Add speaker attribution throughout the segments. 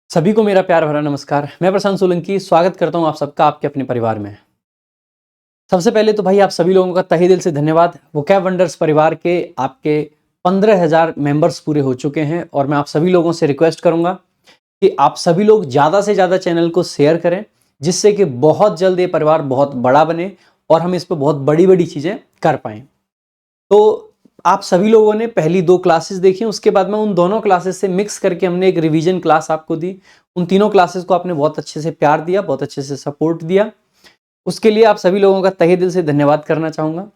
Speaker 1: सभी को मेरा प्यार भरा नमस्कार। मैं प्रशांत सोलंकी स्वागत करता हूं आप सबका आपके अपने परिवार में। सबसे पहले तो भाई आप सभी लोगों का तहे दिल से धन्यवाद। वोकैब वंडर्स परिवार के आपके 15,000 मेंबर्स पूरे हो चुके हैं और मैं आप सभी लोगों से रिक्वेस्ट करूंगा कि आप सभी लोग ज़्यादा से ज़्यादा चैनल को शेयर करें, जिससे कि बहुत जल्द ये परिवार बहुत बड़ा बने और हम इस पर बहुत बड़ी बड़ी चीज़ें कर पाएँ। तो आप सभी लोगों ने पहली 2 क्लासेस देखी, उसके बाद में उन दोनों क्लासेस से मिक्स करके हमने एक रिवीजन क्लास आपको दी। उन तीनों क्लासेस को आपने बहुत अच्छे से प्यार दिया, बहुत अच्छे से सपोर्ट दिया। उसके लिए आप सभी लोगों का तहे दिल से धन्यवाद करना चाहूँगा।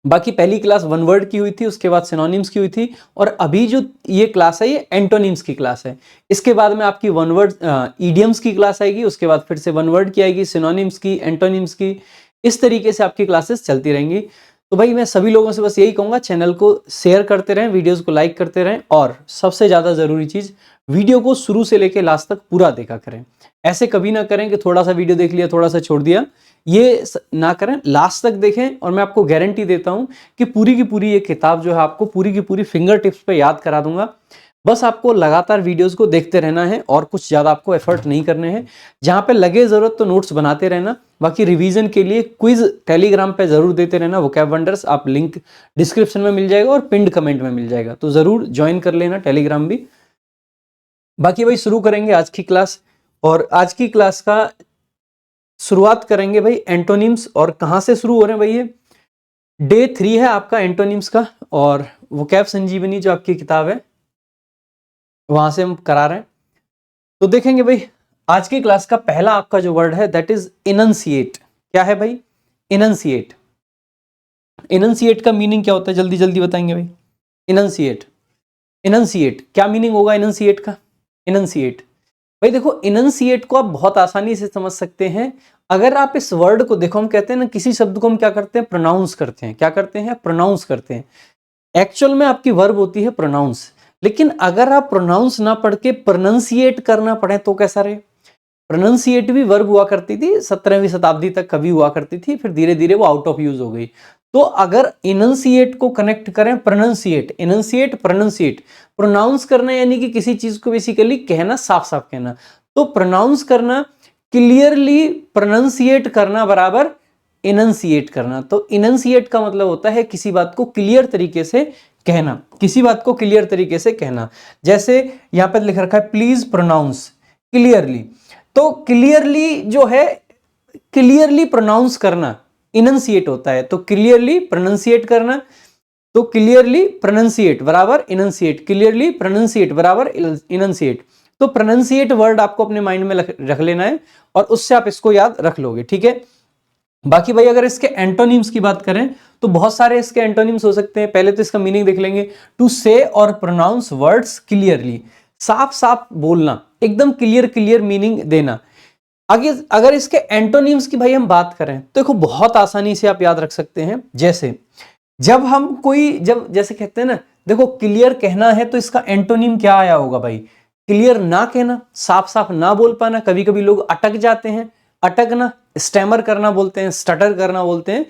Speaker 1: बाकी पहली क्लास वन वर्ड की हुई थी, उसके बाद सिनोनिम्स की हुई थी और अभी जो ये क्लास है ये एंटोनिम्स की क्लास है। इसके बाद में आपकी वन वर्ड ईडियम्स की क्लास आएगी, उसके बाद फिर से वन वर्ड की आएगी, सिनोनिम्स की, एंटोनिम्स की। इस तरीके से आपकी क्लासेस चलती रहेंगी। तो भाई मैं सभी लोगों से बस यही कहूँगा, चैनल को शेयर करते रहें, वीडियोज़ को लाइक करते रहें और सबसे ज़्यादा ज़रूरी चीज़, वीडियो को शुरू से लेकर लास्ट तक पूरा देखा करें। ऐसे कभी ना करें कि थोड़ा सा वीडियो देख लिया, थोड़ा सा छोड़ दिया, ये ना करें, लास्ट तक देखें और मैं आपको गारंटी देता हूं कि पूरी की पूरी ये किताब जो है आपको पूरी की पूरी फिंगर टिप्स पे याद करा दूंगा। बस आपको लगातार वीडियोस को देखते रहना है और कुछ ज़्यादा आपको एफर्ट नहीं करने हैं। जहां पे लगे ज़रूरत तो नोट्स बनाते रहना। बाकी रिवीजन के लिए क्विज टेलीग्राम पे ज़रूर देते रहना, वोकैब वंडर्स, आप लिंक डिस्क्रिप्शन में मिल जाएगा और पिंड कमेंट में मिल जाएगा, तो ज़रूर ज्वाइन कर लेना टेलीग्राम भी। बाकी भाई शुरू करेंगे आज की क्लास और आज की क्लास का शुरुआत करेंगे भाई एंटोनिम्स। और कहां से शुरू हो रहे हैं भाई? ये डे 3 है आपका एंटोनिम्स का और वोकैब संजीवनी जो आपकी किताब है वहां से हम करा रहे हैं। तो देखेंगे भाई आज की क्लास का पहला आपका जो वर्ड है दैट इज इनंसिएट। क्या है भाई? इनंसिएट। इनंसिएट का मीनिंग क्या होता है, जल्दी जल्दी बताएंगे भाई। इनंसिएट, इनंसिएट क्या मीनिंग होगा इनंसिएट का? इनंसिएट भाई देखो, इनंसिएट को आप बहुत आसानी से समझ सकते हैं। अगर आप इस वर्ड को देखो, हम कहते हैं ना किसी शब्द को हम क्या करते हैं, प्रोनाउंस करते हैं। क्या करते हैं? प्रोनाउंस करते हैं। एक्चुअल में आपकी वर्ब होती है प्रोनाउंस, लेकिन अगर आप प्रोनाउंस ना पढ़ के प्रोनंसिएट करना पड़े तो कैसा रहे? प्रोनंसिएट भी वर्ब हुआ करती थी, 17वीं शताब्दी तक कभी हुआ करती थी, फिर धीरे धीरे वो आउट ऑफ यूज हो गई। तो अगर इनंसिएट को कनेक्ट करें प्रोनंसिएट, इनंसिएट प्रोनंसिएट, प्रोनाउंस करना यानी कि किसी चीज को बेसिकली कहना, साफ साफ कहना। तो प्रोनाउंस करना, क्लियरली प्रोनंसिएट करना बराबर इनंसिएट करना। तो इनंसिएट का मतलब होता है किसी बात को क्लियर तरीके से कहना, किसी बात को क्लियर तरीके से कहना। जैसे यहां पर लिख रखा है प्लीज प्रोनाउंस क्लियरली। तो क्लियरली जो है, क्लियरली प्रोनाउंस करना इनंसिएट होता है। तो क्लियरली प्रोनाउंसिएट करना, तो क्लियरली प्रोनाउंसिएट बराबर इनंसिएट, क्लियरली प्रोनाउंसिएट बराबर इनंसिएट। तो प्रोनाउंसिएट वर्ड आपको अपने माइंड में रख लेना है और उससे आप इसको याद रख लोगे, ठीक है। बाकी भाई अगर इसके एंटोनिम्स की बात करें तो बहुत सारे इसके एंटोनिम्स हो सकते हैं। पहले तो इसका मीनिंग देख लेंगे। टू से और प्रोनाउंस वर्ड्स क्लियरली, साफ साफ बोलना, एकदम क्लियर क्लियर मीनिंग देना। आगे अगर इसके एंटोनिम्स की भाई हम बात करें तो देखो बहुत आसानी से आप याद रख सकते हैं। जैसे जब हम कोई, जब जैसे कहते हैं ना, देखो क्लियर कहना है तो इसका एंटोनिम क्या आया होगा भाई? क्लियर ना कहना, साफ साफ ना बोल पाना। कभी कभी लोग अटक जाते हैं, अटकना स्टैमर करना बोलते हैं, स्टटर करना बोलते हैं।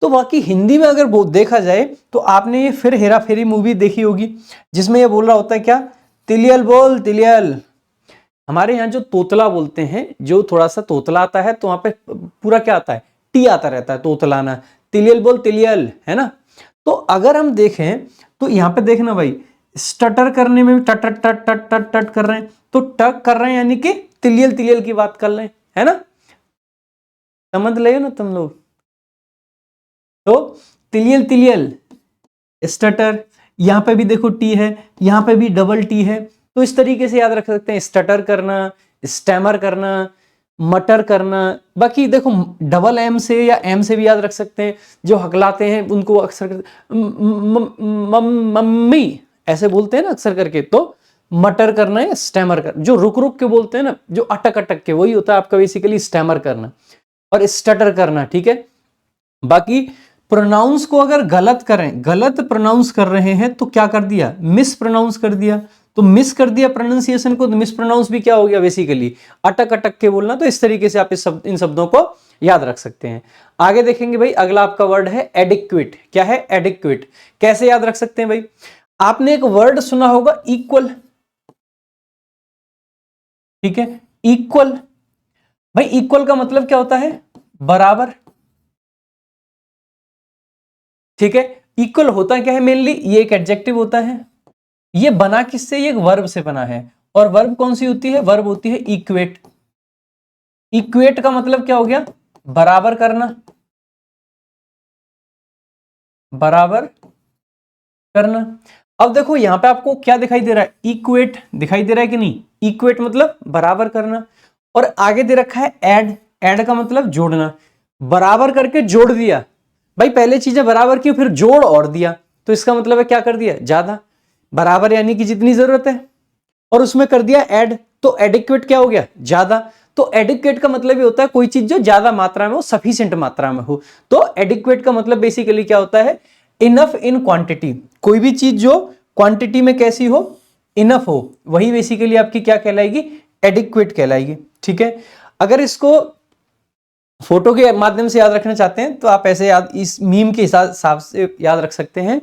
Speaker 1: तो बाकी हिंदी में अगर देखा जाए तो आपने ये फिर हेरा फेरी मूवी देखी होगी, जिसमें ये बोल रहा होता है क्या, तिलियल बोल तिलियल। हमारे यहाँ जो तोतला बोलते हैं, जो थोड़ा सा तोतला आता है तो वहां पे पूरा क्या आता है, टी आता रहता है, तोतलाना। तिलियल बोल तिलियल, है ना। तो अगर हम देखें तो यहाँ पे देखना भाई, स्टटर करने में भी टट टट टट टट टट टट कर रहे हैं, तो टक कर रहे हैं यानी कि तिलियल तिलियल की बात कर रहे हैं, है ना। समझ ले ना तुम लोग। तो तिलियल तिलियल स्टटर, यहां पे भी देखो टी है, यहां पे भी डबल टी है। तो इस तरीके से याद रख सकते हैं, स्टटर करना, स्टैमर करना, मटर करना। बाकी देखो डबल एम से या एम से भी याद रख सकते हैं। जो हकलाते हैं उनको अक्सर मम्मी ऐसे बोलते हैं ना अक्सर करके, तो मटर करना है, स्टैमर करना। जो रुक रुक के बोलते हैं ना, जो अटक अटक के, वही होता है आपका बेसिकली स्टैमर करना और स्टटर करना, ठीक है। बाकी प्रोनाउंस को अगर गलत करें, गलत प्रोनाउंस कर रहे हैं तो क्या कर दिया, मिस प्रोनाउंस कर दिया। तो मिस कर दिया प्रोनाउंसिएशन को, तो मिस प्रोनाउंस भी क्या हो गया, बेसिकली अटक अटक के बोलना। तो इस तरीके से आप इन शब्दों को याद रख सकते हैं। आगे देखेंगे भाई, अगला आपका वर्ड है एडिक्विट। क्या है? एडिक्विट। कैसे याद रख सकते हैं भाई? आपने एक वर्ड सुना होगा इक्वल। ठीक है। इक्वल, भाई इक्वल का मतलब क्या होता है? बराबर, ठीक है। इक्वल होता क्या है मेनली? ये एक एडजेक्टिव होता है। ये बना किससे? ये एक वर्ब से बना है। और वर्ब कौन सी होती है? वर्ब होती है इक्वेट। इक्वेट का मतलब क्या हो गया? बराबर करना, बराबर करना। अब देखो यहां पे आपको क्या दिखाई दे रहा है? इक्वेट दिखाई दे रहा है कि नहीं? इक्वेट मतलब बराबर करना। और आगे दे रखा है ऐड। ऐड का मतलब जोड़ना। बराबर करके जोड़ दिया। भाई पहले चीजें बराबर की, फिर जोड़ और दिया, तो इसका मतलब है क्या कर दिया? ज्यादा। बराबर यानी कि जितनी जरूरत है, और उसमें कर दिया ऐड, तो एडिक्वेट क्या हो गया? ज्यादा। तो एडिक्वेट का मतलब ये होता है कोई चीज जो ज्यादा मात्रा में हो, सफिशिएंट मात्रा में हो। तो एडिक्वेट का मतलब बेसिकली क्या होता है? Enough in quantity. कोई भी चीज जो क्वांटिटी में कैसी हो? इनफ हो, वही बेसिकली आपकी क्या कहलाएगी? एडिक्वेट कहलाएगी। ठीक है। अगर इसको फोटो के माध्यम से याद रखना चाहते हैं तो आप ऐसे याद, इस मीम के हिसाब से याद रख सकते हैं।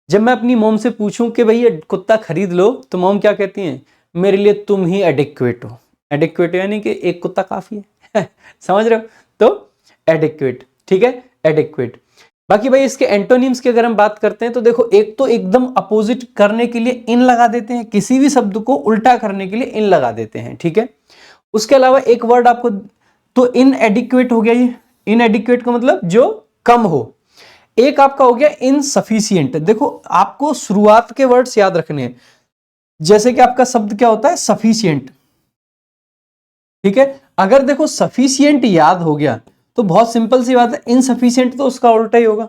Speaker 1: जब मैं अपनी मोम से पूछूं कि भाई ये कुत्ता खरीद लो, तो मोम क्या कहती हैं? मेरे लिए तुम ही एडिक्वेट हो। एडिक्वेट यानी कि एक कुत्ता काफी है समझ रहे हो? तो एडिक्वेट, ठीक है, एडिक्वेट। बाकी भाई इसके एंटोनिम्स की अगर हम बात करते हैं तो देखो, एक तो एकदम अपोजिट करने के लिए इन लगा देते हैं, किसी भी शब्द को उल्टा करने के लिए इन लगा देते हैं, ठीक है। उसके अलावा एक वर्ड आपको, तो इनएडिक्वेट हो गया ये। इनएडिक्वेट का मतलब जो कम हो। एक आपका हो गया इनसफिशिएंट। देखो आपको शुरुआत के वर्ड्स याद रखने हैं। जैसे कि आपका शब्द क्या होता है? सफिशिएंट, ठीक है। अगर देखो सफिशिएंट याद हो गया तो बहुत सिंपल सी बात है, इनसफिशिएंट तो उसका उल्टा ही होगा,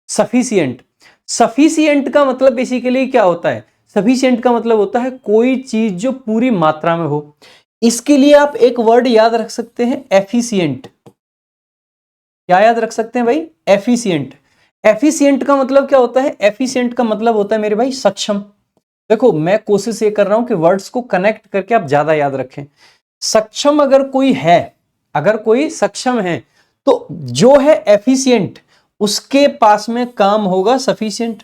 Speaker 1: सफिशिएंट। सफिशिएंट का मतलब बेसिकली क्या होता है? सफिशिएंट का मतलब होता है कोई चीज जो पूरी मात्रा में हो। इसके लिए आप एक वर्ड याद रख सकते हैं, एफिशिएंट। क्या याद रख सकते हैं भाई? एफिशिएंट। एफिशिएंट का मतलब क्या होता है? एफिशिएंट का मतलब होता है मेरे भाई सक्षम। देखो मैं कोशिश ये कर रहा हूं कि वर्ड्स को कनेक्ट करके आप ज्यादा याद रखें। सक्षम अगर कोई है, अगर कोई सक्षम है, तो जो है एफिशिएंट, उसके पास में काम होगा सफिशिएंट।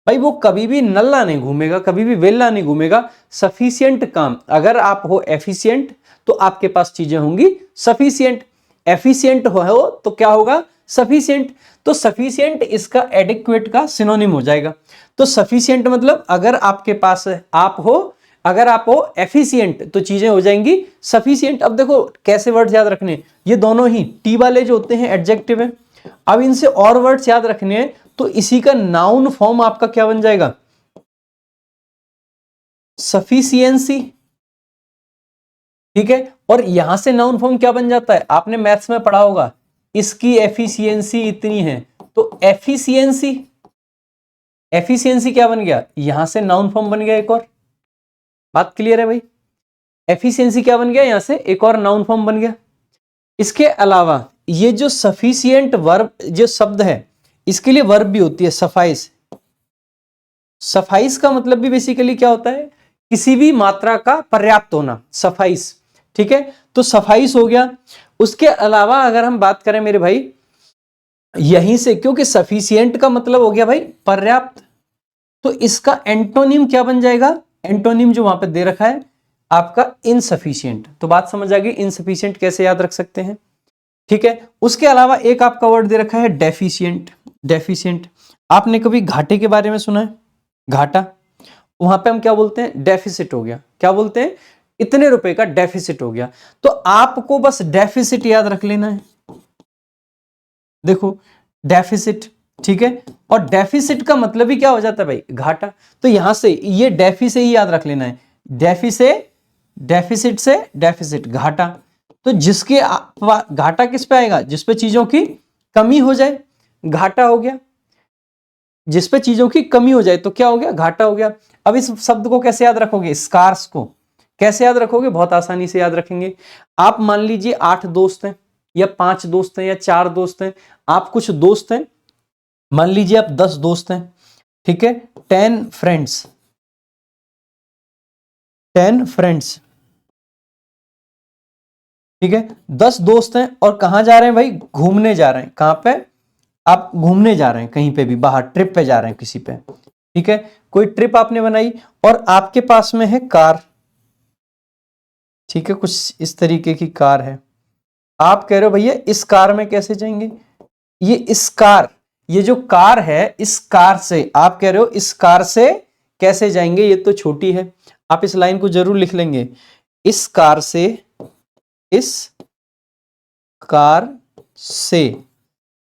Speaker 1: भाई वो कभी भी नल्ला नहीं घूमेगा, कभी भी वेला नहीं घूमेगा। सफिशिएंट काम, अगर आप हो एफिशिएंट तो आपके पास चीजें होंगी सफिशिएंट। एफिशिएंट हो तो क्या होगा? सफिशिएंट। तो सफिशिएंट इसका एडिक्वेट का सिनोनिम हो जाएगा। तो सफिशिएंट मतलब अगर आपके पास आप हो, अगर आप हो एफिशिएंट तो चीजें हो जाएंगी सफिशिएंट। अब देखो कैसे वर्ड्स याद रखने, ये दोनों ही टी वाले जो होते हैं एडजेक्टिव है। अब इनसे और वर्ड्स याद रखने हैं, तो इसी का नाउन फॉर्म आपका क्या बन जाएगा? सफिशिएंसी, ठीक है। और यहां से नाउन फॉर्म क्या बन जाता है? आपने मैथ्स में पढ़ा होगा, इसकी एफिशिएंसी इतनी है, तो एफिशिएंसी, एफिशिएंसी क्या बन गया? यहां से नाउन फॉर्म बन गया एक और। बात क्लियर है भाई? एफिशिएंसी क्या बन गया? यहां से एक और नाउन फॉर्म बन गया। इसके अलावा ये जो सफिशिएंट वर्ब जो शब्द है, इसके लिए वर्ब भी होती है सफाइस। सफाइस का मतलब भी बेसिकली क्या होता है? किसी भी मात्रा का पर्याप्त होना, सफाइस, ठीक है। तो सफाइस हो गया। उसके अलावा अगर हम बात करें मेरे भाई, यहीं से, क्योंकि सफिशिएंट का मतलब हो गया भाई पर्याप्त, तो इसका एंटोनिम क्या बन जाएगा? एंटोनिम जो वहां पे दे रखा है आपका इनसफिशिएंट। तो बात समझ आ गई, इनसफिशिएंट कैसे याद रख सकते हैं, ठीक है। उसके अलावा एक आपका वर्ड दे रखा है डेफिशिएंट। डेफिशिएंट, आपने कभी घाटे के बारे में सुना है? घाटा, वहां पे हम क्या बोलते हैं? डेफिसिट हो गया। क्या बोलते हैं? इतने रुपए का डेफिसिट हो गया। तो आपको बस डेफिसिट याद रख लेना है। देखो डेफिसिट, ठीक है। और डेफिसिट का मतलब ही क्या हो जाता है भाई? घाटा। तो यहां से ये डेफी से ही याद रख लेना है। डेफी से, डेफिसिट से डेफिसिट, घाटा। तो जिसके घाटा किस पे आएगा? जिस पे चीजों की कमी हो जाए, घाटा हो गया। जिस पे चीजों की कमी हो जाए तो क्या हो गया? घाटा हो गया। अब इस शब्द को कैसे याद रखोगे? स्कार्स को कैसे याद रखोगे? बहुत आसानी से याद रखेंगे। आप मान लीजिए 8 दोस्त हैं, या 5 दोस्त हैं, या 4 दोस्त हैं। आप कुछ दोस्त हैं, मान लीजिए आप 10 दोस्त हैं, ठीक है। 10 फ्रेंड्स, 10 फ्रेंड्स, ठीक है। 10 दोस्त हैं और कहां जा रहे हैं भाई? घूमने जा रहे हैं। कहां पे? आप घूमने जा रहे हैं, कहीं पे भी बाहर ट्रिप पे जा रहे हैं किसी पे, ठीक है। कोई ट्रिप आपने बनाई और आपके पास में है कार, ठीक है, कुछ इस तरीके की कार है। आप कह रहे हो भैया इस कार में कैसे जाएंगे, ये इस कार, ये जो कार है इस कार से, आप कह रहे हो इस कार से कैसे जाएंगे, ये तो छोटी है। आप इस लाइन को जरूर लिख लेंगे, इस कार से, इस कार से।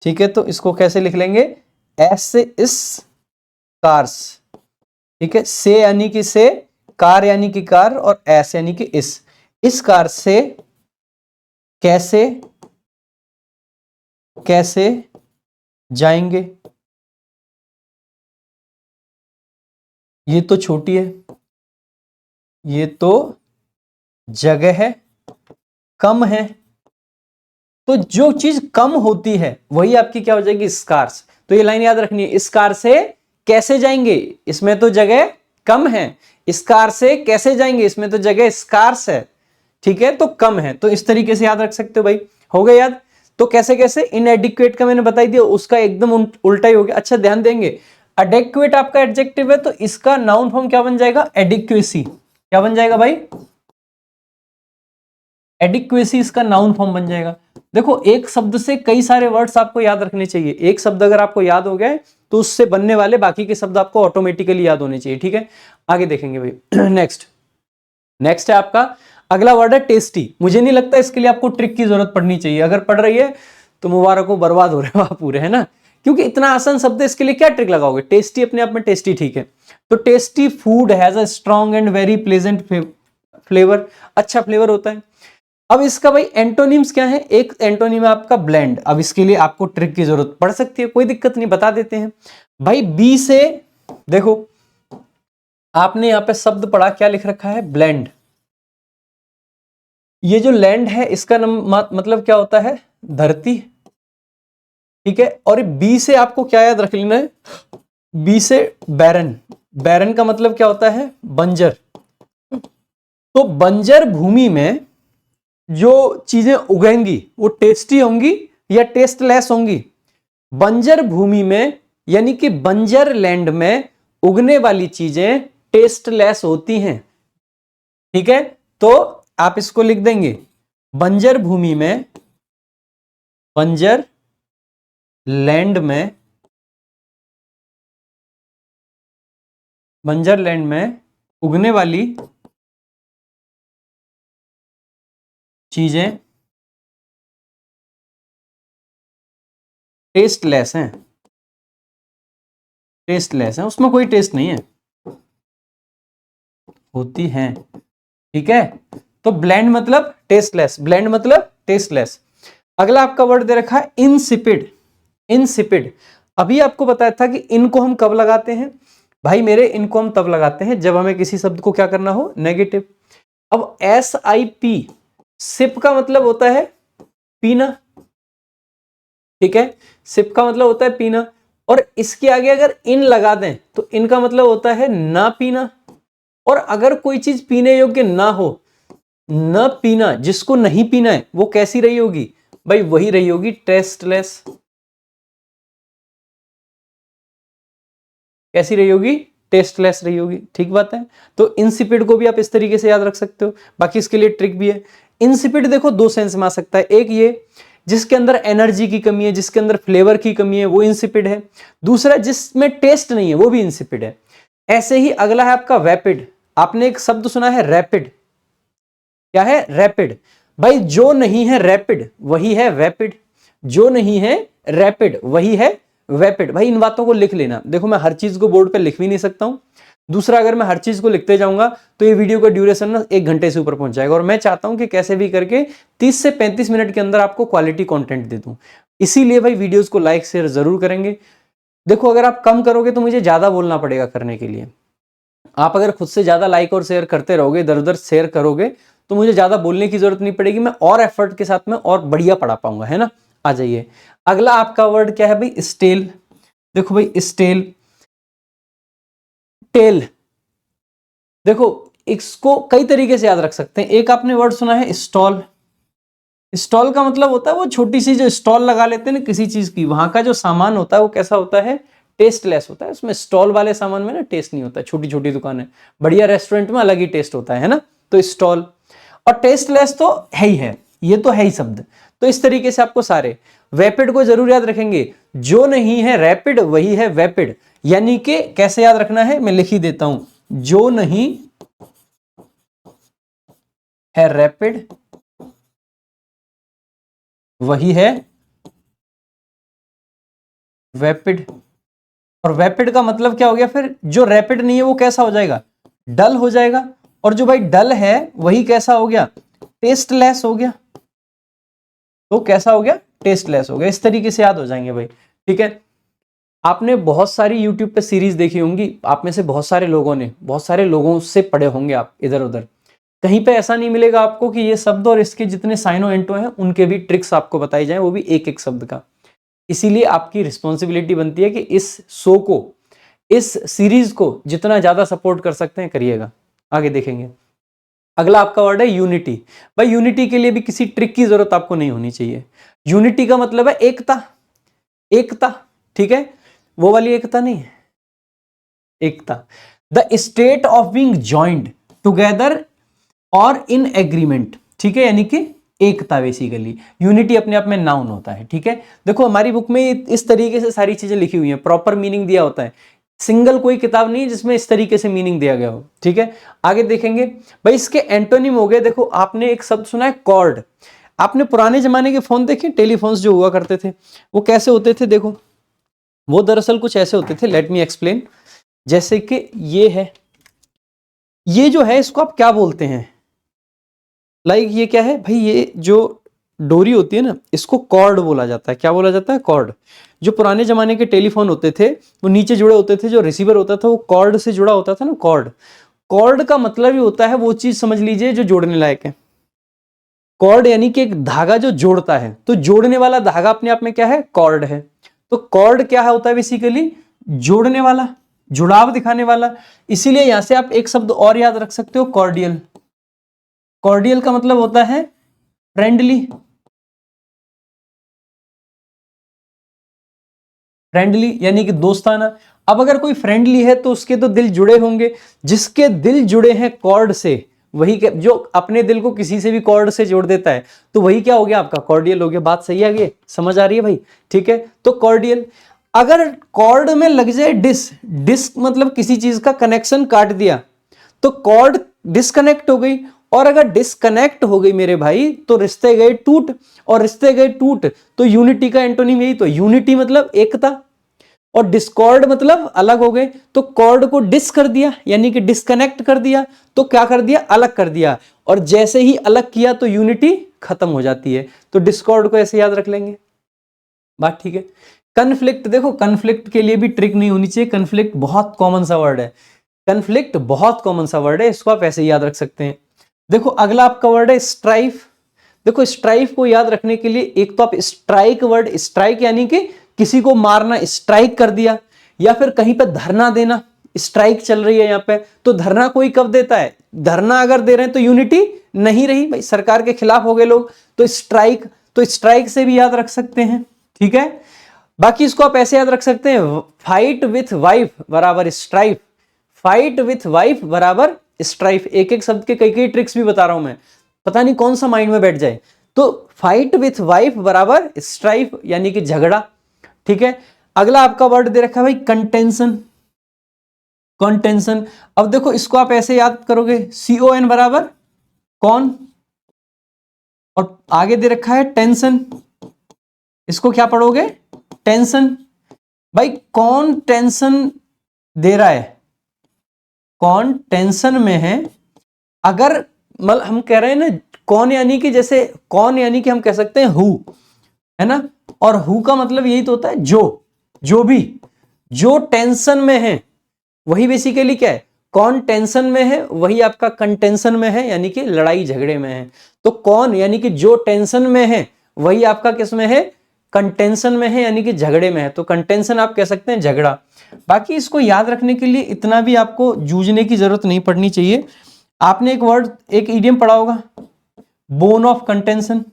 Speaker 1: ठीक है, तो इसको कैसे लिख लेंगे, एस से इस कार्स। ठीक है, से यानी कि से, कार यानी कि कार, और एस यानी कि इस कार से कैसे कैसे जाएंगे, ये तो छोटी है, ये तो जगह है कम है। तो जो चीज कम होती है वही आपकी क्या हो जाएगी, स्कार्स। तो ये लाइन याद रखनी है, इस कार से कैसे जाएंगे, इसमें तो जगह कम है, इस कार से कैसे जाएंगे, इसमें तो जगह स्कार्स है। ठीक है, तो कम है, तो इस तरीके से याद रख सकते हो भाई। हो गया याद। तो कैसे कैसे, इनएडिक्वेट का मैंने बताई दिया, उसका एकदम उल्टा ही हो गया। अच्छा ध्यान देंगे, एडिक्वेट आपका एडजेक्टिव है तो इसका नाउन फॉर्म क्या बन जाएगा, एडिक्वेसी। क्या बन जाएगा भाई, एडिक्वेसी इसका नाउन फॉर्म बन जाएगा। देखो एक शब्द से कई सारे वर्ड्स आपको याद रखने चाहिए, एक शब्द अगर आपको याद हो गया तो उससे बनने वाले बाकी के शब्द आपको ऑटोमेटिकली याद होने चाहिए। ठीक है, आगे देखेंगे भाई। नेक्स्ट है आपका अगला वर्ड है टेस्टी। मुझे नहीं लगता इसके लिए आपको ट्रिक की जरूरत पड़नी चाहिए, अगर पड़ रही है तो मुबारक हो, बर्बाद हो रहे हो आप पूरे, है ना, क्योंकि इतना आसान शब्द है, इसके लिए क्या ट्रिक लगाओगे। टेस्टी अपने आप में टेस्टी ठीक है, तो tasty food has a strong and very pleasant flavour, अच्छा फ्लेवर होता है। अब इसका भाई एंटोनिम्स क्या है, एक एंटोनिम है आपका ब्लेंड। अब इसके लिए आपको ट्रिक की जरूरत पड़ सकती है, कोई दिक्कत नहीं, बता देते हैं भाई। बी से देखो, आपने यहां पे शब्द पढ़ा, क्या लिख रखा है, ब्लेंड। ये जो लैंड है इसका मतलब क्या होता है, धरती। ठीक है, और बी से आपको क्या याद रख लेना है, बी से बैरन। बैरन का मतलब क्या होता है, बंजर। तो बंजर भूमि में जो चीजें उगेंगी वो टेस्टी होंगी या टेस्टलेस होंगी। बंजर भूमि में यानी कि बंजर लैंड में उगने वाली चीजें टेस्टलेस होती हैं। ठीक है, तो आप इसको लिख देंगे, बंजर भूमि में, बंजर लैंड में, बंजर लैंड में उगने वाली चीजें टेस्टलेस हैं, टेस्टलेस हैं, उसमें कोई टेस्ट नहीं है, होती हैं। ठीक है, तो ब्लेंड मतलब टेस्टलेस, ब्लेंड मतलब टेस्टलेस। अगला आपका वर्ड दे रखा है इनसिपिड। इनसिपिड, अभी आपको बताया था कि इनको हम कब लगाते हैं भाई मेरे, इनको हम तब लगाते हैं जब हमें किसी शब्द को क्या करना हो, नेगेटिव। अब SIP, सिप का मतलब होता है पीना। ठीक है, सिप का मतलब होता है पीना, और इसके आगे अगर इन लगा दें तो इनका मतलब होता है ना पीना। और अगर कोई चीज पीने योग्य ना हो, न पीना, जिसको नहीं पीना है वो कैसी रही होगी भाई, वही रही होगी टेस्टलेस। कैसी रही होगी, टेस्टलेस रही होगी। ठीक बात है, तो इंसिपिड को भी आप इस तरीके से याद रख सकते हो। बाकी इसके लिए ट्रिक भी है। इंसिपिड देखो दो सेंस में आ सकता है, एक ये जिसके अंदर एनर्जी की कमी है, जिसके अंदर फ्लेवर की कमी है, वो इंसिपिड है। दूसरा जिसमें टेस्ट नहीं है, वो भी इंसिपिड है। ऐसे ही अगला है आपका वैपिड। आपने एक शब्द सुना है रैपिड, क्या है, रैपिड। भाई जो नहीं है रैपिड वही है वैपिड, जो नहीं है रैपिड वही है वैपिड। भाई इन बातों को लिख लेना। देखो मैं हर चीज को बोर्ड पे लिख भी नहीं सकता हूं, दूसरा अगर मैं हर चीज को लिखते जाऊंगा तो ये वीडियो का ड्यूरेशन ना 1 घंटे से ऊपर पहुंच जाएगा, और मैं चाहता हूं कि कैसे भी करके 30 से 35 मिनट के अंदर आपको क्वालिटी कंटेंट दे दूं। इसीलिए भाई वीडियोस को लाइक शेयर जरूर करेंगे। देखो अगर आप कम करोगे तो मुझे ज्यादा बोलना पड़ेगा करने के लिए। आप अगर खुद से ज्यादा लाइक और शेयर करते रहोगे, इधर उधर शेयर करोगे, तो मुझे ज्यादा बोलने की जरूरत नहीं पड़ेगी, मैं और एफर्ट के साथ में और बढ़िया पढ़ा पाऊंगा, है ना। आ जाइए, अगला आपका वर्ड क्या है भाई, स्टेल। देखो भाई स्टेल, टेल, देखो इसको कई तरीके से याद रख सकते हैं। एक आपने वर्ड सुना है स्टॉल। स्टॉल का मतलब होता है वो छोटी सी जो स्टॉल लगा लेते हैं ना किसी चीज की, वहां का जो सामान होता है वो कैसा होता है, टेस्टलेस होता है। उसमें स्टॉल वाले सामान में ना टेस्ट नहीं होता, छोटी छोटी दुकान है, बढ़िया रेस्टोरेंट में अलग ही टेस्ट होता है ना, तो स्टॉल। और टेस्टलेस तो है ही है, ये तो है ही शब्द। तो इस तरीके से आपको सारे वेपिड को जरूर याद रखेंगे, जो नहीं है रैपिड वही है वेपिड, यानी कि कैसे याद रखना है, मैं लिख ही देता हूं, जो नहीं है रैपिड वही है वेपिड। और वेपिड का मतलब क्या हो गया फिर, जो रैपिड नहीं है वो कैसा हो जाएगा, डल हो जाएगा, और जो भाई डल है वही कैसा हो गया, टेस्टलेस हो गया। तो कैसा हो गया, टेस्टलेस हो गया। इस तरीके से याद हो जाएंगे भाई, ठीक है। आपने बहुत सारी YouTube पे सीरीज देखी होंगी, आप में से बहुत सारे लोगों ने, बहुत सारे लोगों से पढ़े होंगे आप इधर उधर, कहीं पे ऐसा नहीं मिलेगा आपको कि ये शब्द और इसके जितने साइनो एंटो हैं उनके भी ट्रिक्स आपको बताई जाए, वो भी एक एक शब्द का। इसीलिए आपकी रिस्पॉन्सिबिलिटी बनती है कि इस शो को, इस सीरीज को जितना ज्यादा सपोर्ट कर सकते हैं करिएगा। आगे देखेंगे, अगला आपका वर्ड है यूनिटी। भाई यूनिटी के लिए भी किसी ट्रिक की जरूरत आपको नहीं होनी चाहिए। यूनिटी का मतलब है एकता, एकता, ठीक है, वो वाली एकता नहीं है, एकता। The state of being joined together और इन एग्रीमेंट, ठीक है, यानी कि एकता। बेसिकली यूनिटी अपने आप में नाउन होता है, ठीक है। देखो हमारी बुक में इस तरीके से सारी चीजें लिखी हुई हैं, प्रॉपर मीनिंग दिया होता है, सिंगल कोई किताब नहीं है जिसमें इस तरीके से मीनिंग दिया गया हो, ठीक है। आगे देखेंगे भाई, इसके एंटोनिम हो गए। देखो आपने एक शब्द सुना है कॉर्ड, आपने पुराने जमाने के फोन देखे, टेलीफोन्स जो हुआ करते थे वो कैसे होते थे, देखो वो दरअसल कुछ ऐसे होते थे, लेट मी एक्सप्लेन। जैसे कि ये है, ये जो है इसको आप क्या बोलते हैं, लाइक ये क्या है भाई, ये जो डोरी होती है ना इसको कॉर्ड बोला जाता है। क्या बोला जाता है, कॉर्ड। जो पुराने जमाने के टेलीफोन होते थे वो नीचे जुड़े होते थे, जो रिसीवर होता था वो कॉर्ड से जुड़ा होता था ना, कॉर्ड। कॉर्ड का मतलब ही होता है वो चीज, समझ लीजिए जो जोड़ने लायक है। कॉर्ड यानी कि एक धागा जो जोड़ता है, तो जोड़ने वाला धागा अपने आप में क्या है, कॉर्ड है। तो कॉर्ड क्या होता है, बेसिकली जोड़ने वाला, जुड़ाव दिखाने वाला। इसीलिए यहां से आप एक शब्द और याद रख सकते हो, कॉर्डियल। कॉर्डियल का मतलब होता है फ्रेंडली, फ्रेंडली यानी कि दोस्ताना। अब अगर कोई फ्रेंडली है तो उसके तो दिल जुड़े होंगे, जिसके दिल जुड़े हैं कॉर्ड से, वही जो अपने दिल को किसी से भी कॉर्ड से जोड़ देता है, तो वही क्या हो गया, आपका कॉर्डियल हो गया। बात सही आ गई, समझ आ रही है भाई, ठीक है। तो कॉर्डियल, अगर कॉर्ड में लग जाए डिस्क मतलब किसी चीज का कनेक्शन काट दिया तो कॉर्ड डिस्कनेक्ट हो गई, और अगर डिस्कनेक्ट हो गई मेरे भाई तो रिश्ते गए टूट, और रिश्ते गए टूट तो यूनिटी का एंटोनिम यही तो, यूनिटी मतलब एकता, और डिस्कॉर्ड मतलब अलग हो गए। तो कॉर्ड को डिस कर दिया यानी कि डिस्कनेक्ट कर दिया, तो क्या कर दिया, अलग कर दिया, और जैसे ही अलग किया तो यूनिटी खत्म हो जाती है। तो डिस्कॉर्ड को ऐसे याद रख लेंगे, बात ठीक है। कन्फ्लिक्ट, देखो कन्फ्लिक्ट के लिए भी ट्रिक नहीं होनी चाहिए, कन्फ्लिक्ट बहुत कॉमन सा वर्ड है, कन्फ्लिक्ट बहुत कॉमन सा वर्ड है, इसको आप ऐसे याद रख सकते हैं। देखो अगला आपका वर्ड है स्ट्राइफ। देखो स्ट्राइफ को याद रखने के लिए एक तो आप स्ट्राइक वर्ड, स्ट्राइक यानी कि किसी को मारना, स्ट्राइक कर दिया, या फिर कहीं पे धरना देना, स्ट्राइक चल रही है यहाँ पे, तो धरना कोई कब देता है, धरना अगर दे रहे हैं तो यूनिटी नहीं रही भाई, सरकार के खिलाफ हो गए लोग, तो स्ट्राइक, तो स्ट्राइक से भी याद रख सकते हैं, ठीक है। बाकी इसको आप ऐसे याद रख सकते हैं, फाइट विथ वाइफ बराबर स्ट्राइफ, फाइट विथ वाइफ बराबर स्ट्राइफ। एक एक शब्द के कई कई ट्रिक्स भी बता रहा हूं मैं, पता नहीं कौन सा माइंड में बैठ जाए। तो फाइट विथ वाइफ बराबर स्ट्राइफ यानी कि झगड़ा, ठीक है। अगला आपका वर्ड दे रखा है भाई कंटेंशन, कंटेंशन। अब देखो इसको आप ऐसे याद करोगे, CON बराबर कौन, और आगे दे रखा है टेंशन, इसको क्या पढ़ोगे, टेंशन। भाई कौन टेंशन दे रहा है, कौन टेंशन में है। अगर मतलब हम कह रहे हैं ना, कौन यानी कि जैसे कौन यानी कि हम कह सकते हैं हु, है ना, और हु का मतलब यही तो होता है जो भी, जो टेंशन में है वही बेसिकली क्या है, कौन टेंशन में है वही आपका कंटेंशन में है, यानी कि लड़ाई झगड़े में है। तो कौन यानी कि जो टेंशन में है वही आपका किस में है, कंटेंशन में है, यानी कि झगड़े में है। तो कंटेंशन आप कह सकते हैं झगड़ा। बाकी इसको याद रखने के लिए इतना भी आपको जूझने की जरूरत नहीं पड़नी चाहिए। आपने एक वर्ड, एक इडियम पढ़ा होगा, bone of contention.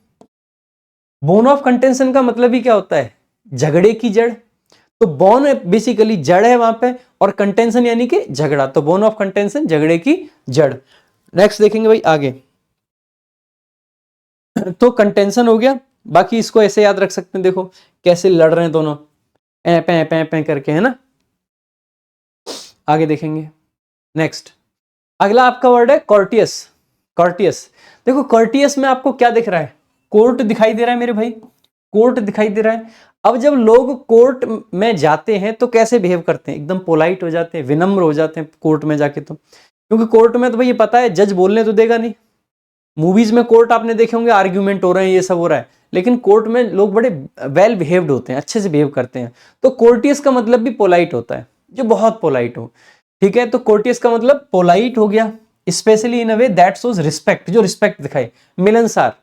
Speaker 1: Bone of contention का मतलब ही क्या होता है, झगड़े की जड़। तो बोन बेसिकली जड़ है वहां पे, और कंटेंशन यानी कि झगड़ा, तो बोन ऑफ कंटेंशन झगड़े की जड़। नेक्स्ट देखेंगे भाई आगे, तो कंटेंशन हो गया। बाकी इसको ऐसे याद रख सकते हैं, देखो कैसे लड़ रहे हैं दोनों, पे करके, है ना। आगे देखेंगे। नेक्स्ट अगला आपका वर्ड है कॉर्टियस। कॉर्टियस, देखो कॉर्टियस में आपको क्या दिख रहा है? कोर्ट दिखाई दे रहा है मेरे भाई, कोर्ट दिखाई दे रहा है। अब जब लोग कोर्ट में जाते हैं तो कैसे बिहेव करते हैं? एकदम पोलाइट हो जाते हैं, विनम्र हो जाते हैं कोर्ट में जाके। तो क्योंकि कोर्ट में तो भाई ये पता है जज बोलने तो देगा नहीं। मूवीज में कोर्ट आपने देखे होंगे, आर्ग्यूमेंट हो रहे हैं, ये सब हो रहा है, लेकिन कोर्ट में लोग बड़े वेल बिहेव्ड होते हैं, अच्छे से बिहेव करते हैं। तो कोर्टियस का मतलब भी पोलाइट होता है, जो बहुत पोलाइट हो, ठीक है। तो कोर्टियस का मतलब पोलाइट हो गया, specially in a way that shows respect, जो रिस्पेक्ट दिखाए, मिलनसार।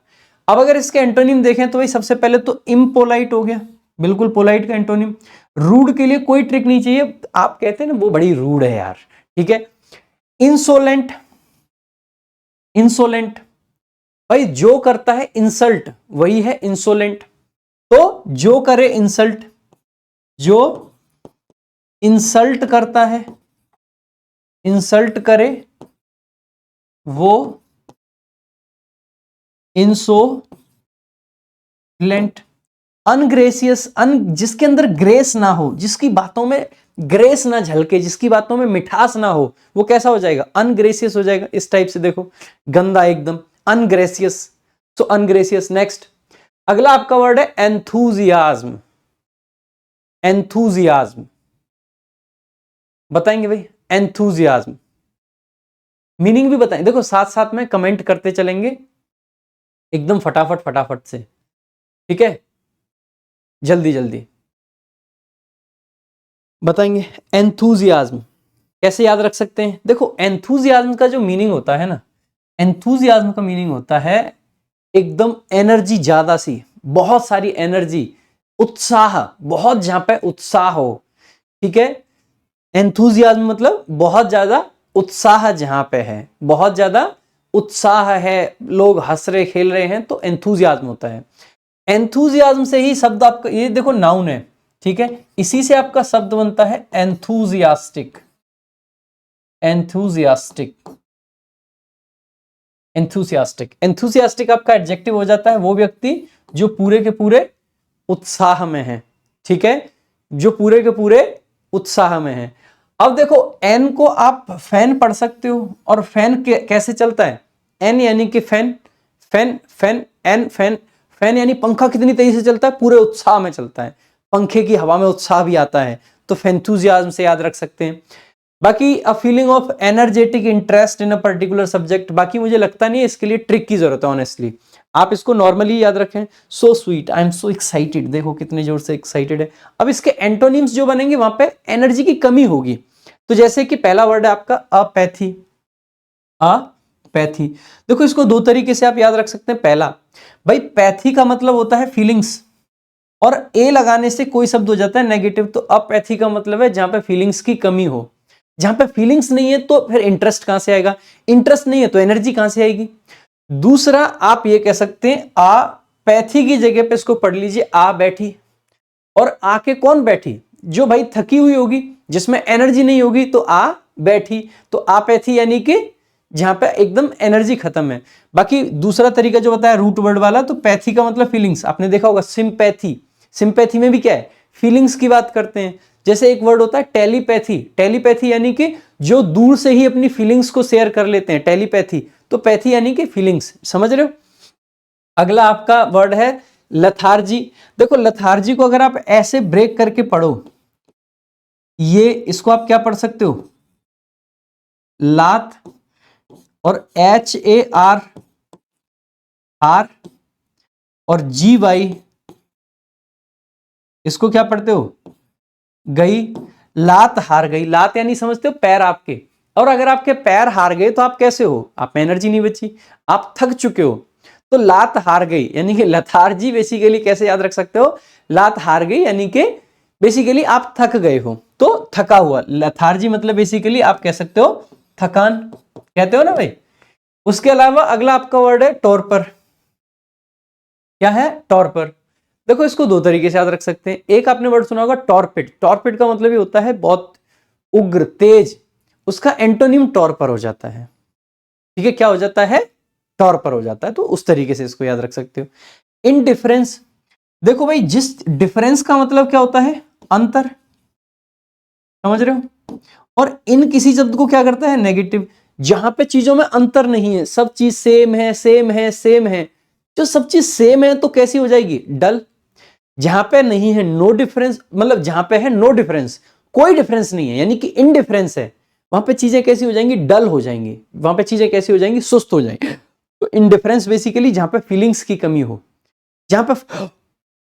Speaker 1: अब अगर इसके एंटोनिम देखें तो भाई सबसे पहले तो इम्पोलाइट हो गया, बिल्कुल पोलाइट का एंटोनिम। रूड के लिए कोई ट्रिक नहीं चाहिए, आप कहते हैं ना वो बड़ी रूड है यार, ठीक है। इंसोलेंट, इंसोलेंट भाई जो करता है इंसल्ट वही है इंसोलेंट। तो जो करे इंसल्ट, जो इंसल्ट करता है, इंसल्ट करे वो इंसोलेंट। अनग्रेसियस, जिसके अंदर ग्रेस ना हो, जिसकी बातों में ग्रेस ना झलके, जिसकी बातों में मिठास ना हो, वो कैसा हो जाएगा? अनग्रेसियस हो जाएगा। इस टाइप से देखो, गंदा एकदम, अनग्रेसियस। सो अनग्रेसियस। नेक्स्ट अगला आपका वर्ड है एंथुजियाज्म। एंथुजियाज्म बताएंगे भाई, एंथुजियाज्म मीनिंग भी बताएं। देखो साथ साथ में कमेंट करते चलेंगे एकदम फटाफट फटाफट से, ठीक है, जल्दी जल्दी बताएंगे। एंथुजियाज्म कैसे याद रख सकते हैं? देखो एंथुजियाज्म का जो मीनिंग होता है ना, एंथुजियाज्म का मीनिंग होता है एकदम एनर्जी ज्यादा सी, बहुत सारी एनर्जी, उत्साह, बहुत जहां पे उत्साह हो, ठीक है। एंथुजियाज्म मतलब बहुत ज्यादा उत्साह जहां पे है, बहुत ज्यादा उत्साह है, लोग हंस रहे खेल रहे हैं, तो एंथुजियाज्म होता है। एंथुजियाज्म से ही शब्द आपका, ये देखो नाउन है, ठीक है, इसी से आपका शब्द बनता है एंथुजियास्टिक। एंथुजियास्टिक, एंथुसियास्टिक, एंथुसियास्टिक आपका एडजेक्टिव हो जाता है वो व्यक्ति जो पूरे के पूरे उत्साह में है, ठीक है, जो पूरे के पूरे उत्साह में है। अब देखो एन को आप फैन पढ़ सकते हो, और फैन कैसे चलता है? एन यानी कि fan, fan fan N fan, fan यानी पंखा कितनी तेजी से चलता है? पूरे उत्साह में चलता है, पंखे की हवा में उत्साह भी आता है, तो फेंथुजियाज्म से याद रख सकते हैं। बाकी a feeling of energetic interest in a particular subject, बाकी मुझे लगता नहीं है इसके लिए ट्रिक की जरूरत है ऑनेस्टली, आप इसको नॉर्मली याद रखें। So sweet, I am so excited, देखो कितने जोर से एक्साइटेड है। अब इसके एंटोनिम्स जो बनेंगे वहां पे एनर्जी की कमी होगी, तो जैसे कि पहला वर्ड है आपका अपैथी। अपैथी, देखो इसको दो तरीके से आप याद रख सकते हैं। पहला भाई पैथी का मतलब होता है फीलिंग्स, और ए लगाने से कोई शब्द हो जाता है नेगेटिव, तो अपैथी का मतलब है जहां पे फीलिंग्स की कमी हो। जहां पे फीलिंग्स नहीं है तो फिर इंटरेस्ट कहां से आएगा? इंटरेस्ट नहीं है तो एनर्जी कहां से आएगी? दूसरा आप ये कह सकते हैं आ पैथी की जगह पे इसको पढ़ लीजिए आ बैठी, और आके कौन बैठी? जो भाई थकी हुई होगी, जिसमें एनर्जी नहीं होगी, तो आ बैठी, तो आपैथी यानी कि जहां पे एकदम एनर्जी खत्म है। बाकी दूसरा तरीका जो बताया रूट वर्ड वाला, तो पैथी का मतलब फीलिंग्स, आपने देखा होगा सिंपैथी, सिंपैथी में भी क्या है? फीलिंग्स की बात करते हैं। जैसे एक वर्ड होता है टेलीपैथी, टेलीपैथी यानी कि जो दूर से ही अपनी फीलिंग्स को शेयर कर लेते हैं, टेलीपैथी, तो पैथी यानी कि फीलिंग्स, समझ रहे हो। अगला आपका वर्ड है लथार्जी। देखो लथार्जी को अगर आप ऐसे ब्रेक करके पढ़ो, ये इसको आप क्या पढ़ सकते हो? लात, और HAR हार, और GY इसको क्या पढ़ते हो? गई। लात हार गई, लात यानी समझते हो पैर आपके, और अगर आपके पैर हार गए तो आप कैसे हो? आप में एनर्जी नहीं बची, आप थक चुके हो, तो लात हार गई यानी कि लथार्जी बेसिकली कैसे याद रख सकते हो? लात हार गई यानी कि बेसिकली आप थक गए हो, तो थका हुआ। लथार्जी मतलब बेसिकली आप कह सकते हो थकान, कहते हो ना भाई। उसके अलावा अगला आपका वर्ड है टॉर्पर। क्या है? टॉर्पर। देखो इसको दो तरीके से याद रख सकते हैं। एक आपने वर्ड सुना होगा टॉर्पिड, टॉर्पिड का मतलब ये होता है बहुत उग्र तेज, उसका एंटोनिम टॉर्पर हो जाता है, ठीक है, क्या हो जाता है? टॉर्पर हो जाता है। तो उस तरीके से इसको याद रख सकते हो। इनडिफरेंस, देखो भाई जिस डिफरेंस का मतलब क्या होता है, अंतर, समझ रहे हो। और इन किसी शब्द को क्या करता है, नेगेटिव। जहां पे चीजों में अंतर नहीं है, सब चीज सेम है सेम है सेम है, जो सब चीज सेम है तो कैसी हो जाएगी, डल। जहां पे नहीं है, नो डिफरेंस, मतलब जहां पे है नो डिफरेंस, कोई डिफरेंस नहीं है, यानी कि इनडिफरेंस है, वहां पे चीजें कैसी हो जाएंगी, डल हो जाएंगी, वहां पे चीजें कैसी हो जाएंगी, सुस्त हो जाएंगी। तो इनडिफरेंस बेसिकली जहां पे फीलिंग्स की कमी हो, जहां पे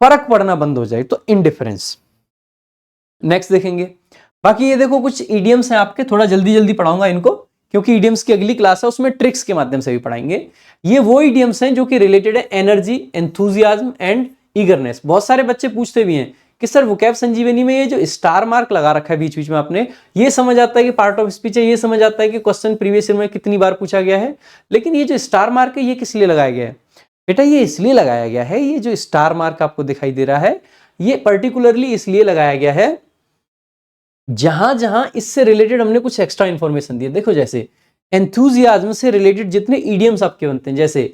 Speaker 1: फर्क पड़ना बंद हो जाए, तो इनडिफरेंस। नेक्स्ट देखेंगे। बाकी ये देखो कुछ इडियम्स हैं आपके, थोड़ा जल्दी जल्दी पढ़ाऊंगा इनको, क्योंकि इडियम्स की अगली क्लास है, उसमें ट्रिक्स के माध्यम से भी पढ़ाएंगे। ये वो इडियम्स हैं जो कि रिलेटेड है एनर्जी, एंथुजियाज्म एंड ईगरनेस। बहुत सारे बच्चे पूछते भी हैं कि सर वोकैब संजीवनी में ये जो स्टार मार्क लगा रखा है बीच बीच में आपने, ये समझ आता है कि पार्ट ऑफ स्पीच है, ये समझ आता है कि क्वेश्चन प्रीवियस ईयर में कितनी बार पूछा गया है, लेकिन ये जो स्टार मार्क है ये किस लिए लगाया गया है बेटा, ये इसलिए लगाया गया है, ये जो स्टार मार्क आपको दिखाई दे रहा है ये पर्टिकुलरली इसलिए लगाया गया है जहां जहां इससे रिलेटेड हमने कुछ एक्स्ट्रा इंफॉर्मेशन दी है। देखो जैसे एंथुजियाज्म से रिलेटेड जितने इडियम्स आपके बनते हैं, जैसे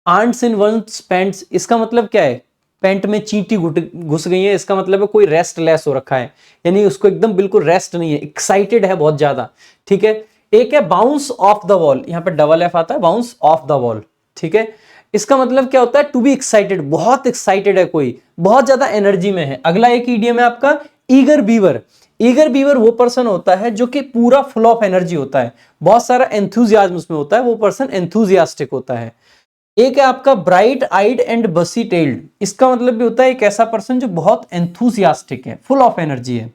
Speaker 1: आंट्स इन वंस पैंट्स, इसका मतलब क्या है, पैंट में चींटी घुस गई है, इसका मतलब है कोई रेस्ट लेस हो रखा है, यानी उसको एकदम बिल्कुल रेस्ट नहीं है, एक्साइटेड है बहुत ज्यादा, ठीक है। एक है बाउंस ऑफ द वॉल, यहाँ पे डबल एफ आता है, बाउंस ऑफ द वॉल, ठीक है। इसका मतलब क्या होता है, टू बी एक्साइटेड, बहुत एक्साइटेड है कोई, बहुत ज्यादा एनर्जी में है। अगला एक ईडियम है आपका ईगर बीवर। ईगर बीवर वो पर्सन होता है जो कि पूरा फुल ऑफ एनर्जी होता है, बहुत सारा एंथुजियाज्म उसमें होता है, वो पर्सन एंथुजियास्टिक होता है। एक है आपका ब्राइट आइड एंड बसी टेल्ड, इसका मतलब भी होता है एक ऐसा पर्सन जो बहुत एंथुजियास्टिक है, फुल ऑफ एनर्जी है।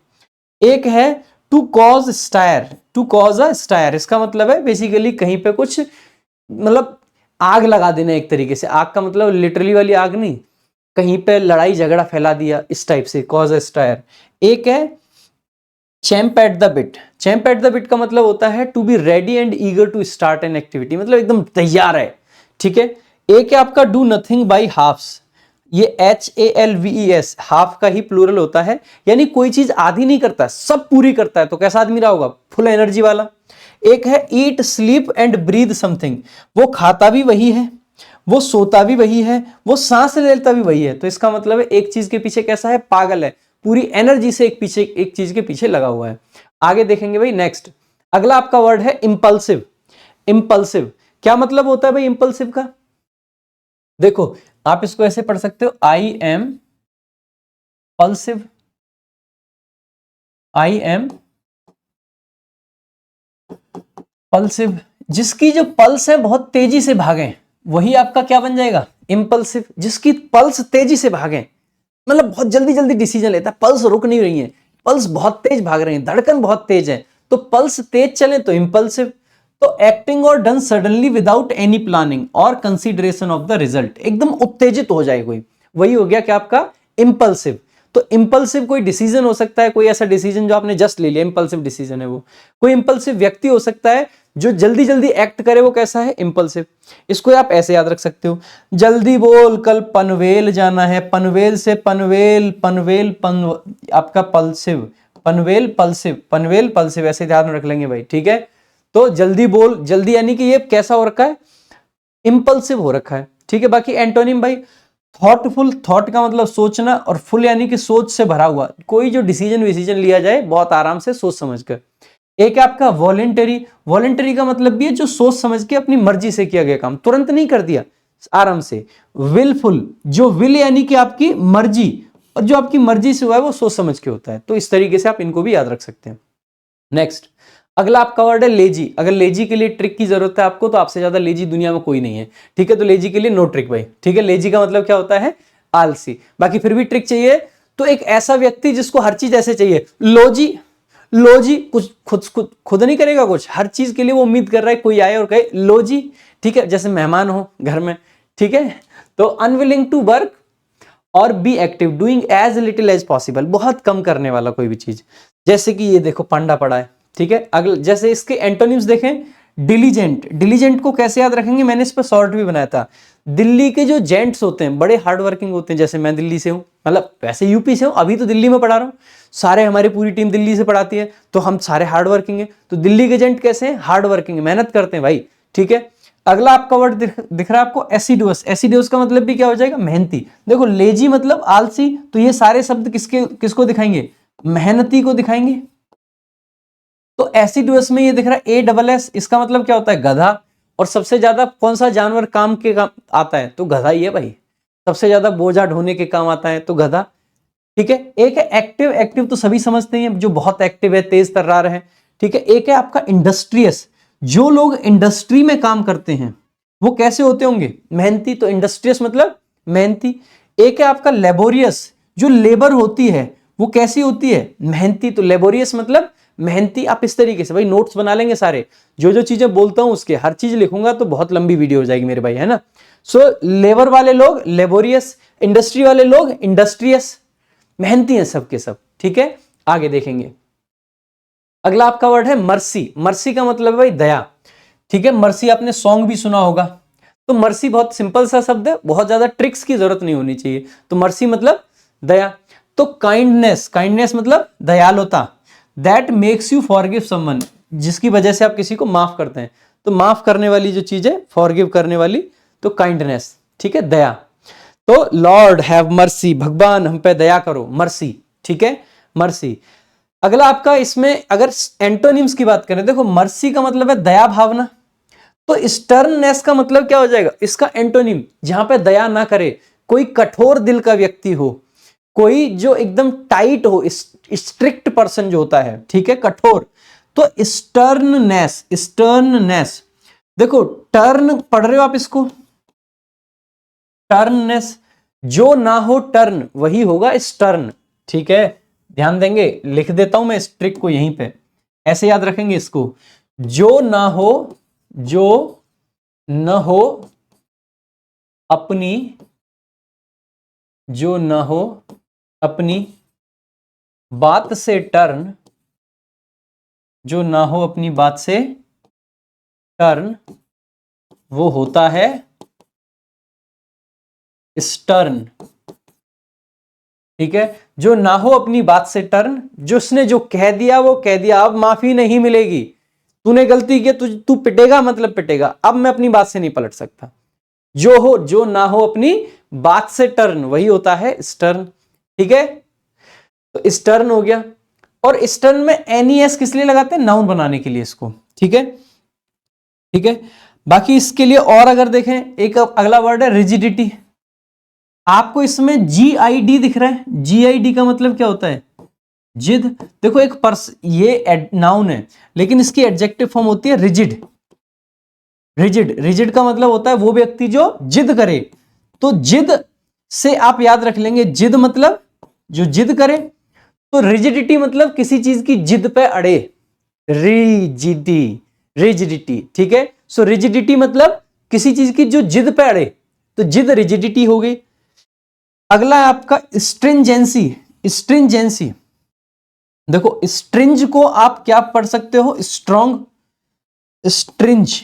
Speaker 1: एक है to cause stir, to cause a stir, इसका मतलब है बेसिकली कहीं पे कुछ मतलब आग लगा देना, एक तरीके से। आग का मतलब लिटरली वाली आग नहीं, कहीं पे लड़ाई झगड़ा फैला दिया, इस टाइप से, कॉज अ स्टायर। एक है champ at the bit, champ at the bit का मतलब होता है to be ready and eager to start an activity, मतलब एकदम तैयार है, ठीक है। एक है आपका डू नथिंग बाई हाफ्स, ये HALVES, हाफ का ही प्लूरल होता है, यानी कोई चीज आधी नहीं करता, सब पूरी करता है, तो कैसा आदमी रहा होगा, फुल एनर्जी वाला। एक है eat sleep and breathe something, वो खाता भी वही है, वो सोता भी वही है, वो सांस लेता भी वही है, तो इसका मतलब है एक चीज के पीछे कैसा है, पागल है, पूरी एनर्जी से एक चीज के पीछे लगा हुआ है। आगे देखेंगे भाई। नेक्स्ट अगला आपका वर्ड है इंपल्सिव। इंपल्सिव क्या मतलब होता है भाई इंपल्सिव का, देखो आप इसको ऐसे पढ़ सकते हो, आई एम पल्सिव, आई एम पल्सिव, जिसकी जो पल्स है बहुत तेजी से भागे, वही आपका क्या बन जाएगा, इंपल्सिव। जिसकी पल्स तेजी से भागे, मतलब बहुत जल्दी जल्दी डिसीजन लेता है, पल्स रुक नहीं रही है, पल्स बहुत तेज भाग रही है, धड़कन बहुत तेज है, तो पल्स तेज चले तो इंपल्सिव। तो एक्टिंग और done suddenly without any planning और कंसीडरेशन ऑफ द रिजल्ट, एकदम उत्तेजित हो जाए कोई, वही हो गया क्या आपका इंपल्सिव। तो इंपल्सिव कोई डिसीजन हो सकता है, कोई ऐसा डिसीजन जो आपने जस्ट ले लिया, इंपल्सिव डिसीजन है वो। कोई इंपल्सिव व्यक्ति हो सकता है जो जल्दी जल्दी एक्ट करे, वो कैसा है, इंपल्सिव। इसको आप ऐसे याद रख सकते हो, जल्दी बोल कल पनवेल जाना है, पनवेल से पनवेल, पनवेल आपका पल्सिव, पनवेल पल्सिव, पनवेल पल्सिव, ऐसे ध्यान में रख लेंगे भाई, ठीक है। तो जल्दी बोल, जल्दी यानी कि ये कैसा हो रखा है, इंपल्सिव हो रखा है, ठीक है। बाकी एंटोनिम भाई थॉटफुल, थॉट का मतलब सोचना, और फुल यानी कि सोच से भरा हुआ, कोई जो डिसीजन लिया जाए बहुत आराम से सोच समझकर। एक है आपका वॉलेंटरी, वॉलेंटरी का मतलब भी है जो सोच समझ के अपनी मर्जी से किया गया काम, तुरंत नहीं कर दिया, आराम से। विलफुल, जो विल यानी कि आपकी मर्जी, और जो आपकी मर्जी से हुआ है वो सोच समझ के होता है, तो इस तरीके से आप इनको भी याद रख सकते हैं। नेक्स्ट अगला आपका वर्ड है लेजी। अगर लेजी के लिए ट्रिक की जरूरत है आपको, तो आपसे ज्यादा लेजी दुनिया में कोई नहीं है, ठीक है। तो लेजी के लिए नो ट्रिक भाई, ठीक है। लेजी का मतलब क्या होता है, आलसी। बाकी फिर भी ट्रिक चाहिए तो एक ऐसा व्यक्ति जिसको हर चीज ऐसे चाहिए, लोजी, लोजी, कुछ खुद नहीं करेगा कुछ, हर चीज के लिए वो उम्मीद कर रहा है कोई आए और कहे लोजी, ठीक है। जैसे मेहमान हो घर में, ठीक है। तो अनविलिंग टू वर्क और be active, doing as little as possible, बहुत कम करने वाला कोई भी चीज। जैसे कि ये देखो पांडा पड़ा है, ठीक है। अगले जैसे इसके एंटोनिम्स देखें, डिलीजेंट, डिलीजेंट को कैसे याद रखेंगे, मैंने इस पर शॉर्ट भी बनाया था। दिल्ली के जो जेंट्स होते हैं बड़े हार्ड वर्किंग होते हैं, जैसे मैं दिल्ली से हूं, मतलब वैसे यूपी से हूं, अभी तो दिल्ली में पढ़ा रहा हूं, सारे हमारी पूरी टीम दिल्ली से पढ़ाती है, तो हम सारे हार्ड वर्किंग है। तो दिल्ली के जेंट कैसे हैं, हार्ड वर्किंग, मेहनत करते हैं भाई, ठीक है। अगला आपका वर्ड दिख रहा है आपको एसिडुअस। एसिडुअस का मतलब भी क्या हो जाएगा, मेहनती। देखो लेजी मतलब आलसी, तो ये सारे शब्द किसको दिखाएंगे, मेहनती को दिखाएंगे। तो एसिडुअस में ये दिख रहा है ए डबल एस, इसका मतलब क्या होता है, गधा। और सबसे ज्यादा कौन सा जानवर काम आता है, तो गधा ही है भाई। सबसे ज्यादा बोझा ढोने के काम आता है तो गधा। ठीक है, एक है एक्टिव। एक्टिव तो सभी समझते हैं, जो बहुत एक्टिव है, तेज तर्रार है। ठीक है, एक है आपका इंडस्ट्रियस। जो लोग इंडस्ट्री में काम करते हैं वो कैसे होते होंगे, मेहनती। तो इंडस्ट्रियस मतलब मेहनती। एक है आपका लेबोरियस, जो लेबर होती है वो कैसी होती है, मेहनती। तो लेबोरियस मतलब मेहनती। आप इस तरीके से भाई नोट्स बना लेंगे सारे, जो जो चीजें बोलता हूं उसके हर चीज लिखूंगा तो बहुत लंबी वीडियो हो जाएगी मेरे भाई, है ना। सो लेबर वाले लोग लेबोरियस, इंडस्ट्री वाले लोग इंडस्ट्रियस, मेहनती हैं सबके सब। ठीक है, आगे देखेंगे। अगला आपका वर्ड है मर्सी। मर्सी का मतलब है भाई दया। ठीक है, मर्सी आपने सॉन्ग भी सुना होगा। तो मर्सी बहुत सिंपल सा शब्द है, बहुत ज्यादा ट्रिक्स की जरूरत नहीं होनी चाहिए। तो मर्सी मतलब दया। तो काइंडनेस, काइंडनेस मतलब दयालुता। That makes you forgive someone, जिसकी वजह से आप किसी को माफ करते हैं। तो माफ करने वाली जो चीज है, फॉरगिव करने वाली, तो काइंडनेस। ठीक है, दया। तो लॉर्ड हैव मर्सी, भगवान हम पे दया करो, मर्सी। ठीक है, मर्सी। अगला आपका इसमें अगर एंटोनिम्स की बात करें, देखो मर्सी का मतलब है दया भावना। तो स्टर्ननेस का मतलब क्या हो जाएगा, इसका एंटोनिम, जहां पे दया ना करे, कोई कठोर दिल का व्यक्ति हो, कोई जो एकदम टाइट हो, स्ट्रिक्ट पर्सन जो होता है, ठीक है, कठोर। तो स्टर्ननेस, स्टर्ननेस। देखो टर्न पढ़ रहे हो आप इसको, टर्ननेस, जो ना हो टर्न वही होगा स्टर्न। ठीक है, ध्यान देंगे, लिख देता हूं मैं इस ट्रिक को यहीं पे, ऐसे याद रखेंगे इसको। जो ना हो, जो न हो अपनी, जो न हो अपनी बात से टर्न, जो ना हो अपनी बात से टर्न, वो होता है स्टर्न। ठीक है, जो ना हो अपनी बात से टर्न, जो उसने जो कह दिया वो कह दिया, अब माफी नहीं मिलेगी। तूने गलती की, तू पिटेगा मतलब पिटेगा, अब मैं अपनी बात से नहीं पलट सकता। जो हो, जो ना हो अपनी बात से टर्न, वही होता है स्टर्न। ठीक है, तो स्टर्न हो गया। और स्टर्न में एनईएस किस लिए लगाते हैं, नाउन बनाने के लिए इसको। ठीक है, ठीक है। बाकी इसके लिए और अगर देखें, एक अगला वर्ड है रिजिडिटी। आपको इसमें जीआईडी दिख रहा है, जीआईडी का मतलब क्या होता है, जिद। देखो एक ये नाउन है, लेकिन इसकी एडजेक्टिव फॉर्म होती है रिजिड। रिजिड, रिजिड का मतलब होता है वो व्यक्ति जो जिद करे। तो जिद से आप याद रख लेंगे, जिद मतलब जो जिद करे। तो रिजिडिटी मतलब किसी चीज की जिद पे अड़े, रिजिडी, रिजिडिटी। ठीक है, सो रिजिडिटी मतलब किसी चीज की जो जिद पे अड़े, तो जिद रिजिडिटी हो गई। अगला है आपका स्ट्रिंजेंसी। स्ट्रिंजेंसी, देखो स्ट्रिंज को आप क्या पढ़ सकते हो, स्ट्रॉन्ग, स्ट्रिंज।